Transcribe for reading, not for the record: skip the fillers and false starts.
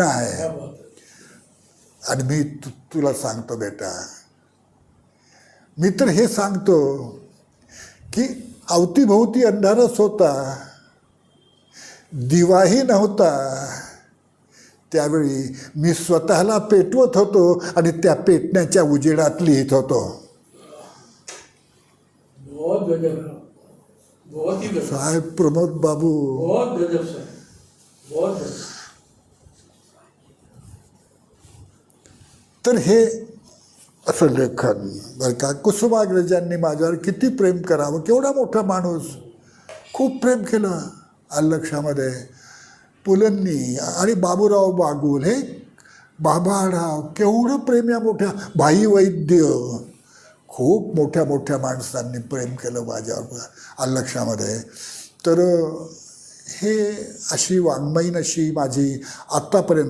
आहे. आणि मी तुला सांगतो बेटा, मी तर हे सांगतो की अवतीभोवती अंधारच होता, दिवाही नव्हता. त्यावेळी मी स्वतःला पेटवत होतो आणि त्या पेटण्याच्या उजेडात लिहित होतो. साहेब प्रमोद बाबू, तर हे असं लेखन बरं का. कुसुमाग्रजांनी माझ्यावर किती प्रेम करावं, केवढा मोठा माणूस, खूप प्रेम केलं आलक्षामध्ये. पुलंनी आणि बाबूराव बागुल, हे बाबाराव, केवढं प्रेम या मोठ्या भाई वैद्य, खूप मोठ्या मोठ्या माणसांनी प्रेम केलं माझ्यावर आलक्षामध्ये. तर हे अशी वाङ्मयीन अशी माझी आत्तापर्यंत